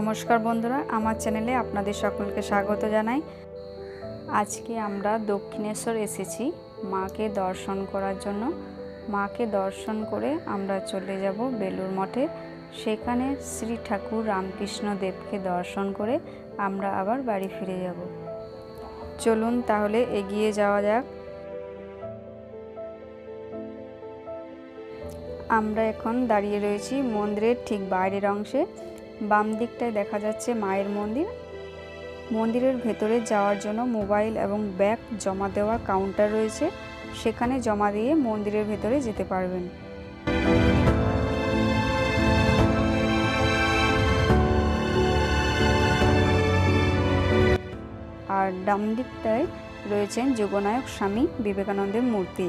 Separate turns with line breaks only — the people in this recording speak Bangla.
নমস্কার বন্ধুরা, আমার চ্যানেলে আপনাদের সকলকে স্বাগত জানাই। আজকে আমরা দক্ষিণেশ্বর এসেছি মাকে দর্শন করার জন্য। মাকে দর্শন করে আমরা চলে যাব বেলুড় মঠে। সেখানে শ্রী ঠাকুর রামকৃষ্ণ দেবকে দর্শন করে আমরা আবার বাড়ি ফিরে যাব। চলুন তাহলে এগিয়ে যাওয়া যাক। আমরা এখন দাঁড়িয়ে রয়েছি মন্দিরের ঠিক বাইরের অংশে। বাম দিকটায় দেখা যাচ্ছে মায়ের মন্দির। মন্দিরের ভেতরে যাওয়ার জন্য মোবাইল এবং ব্যাগ জমা দেওয়ার কাউন্টার রয়েছে, সেখানে জমা দিয়ে মন্দিরের ভেতরে যেতে পারবেন। আর ডান দিকটায় রয়েছেন যোগনায়ক স্বামী বিবেকানন্দের মূর্তি।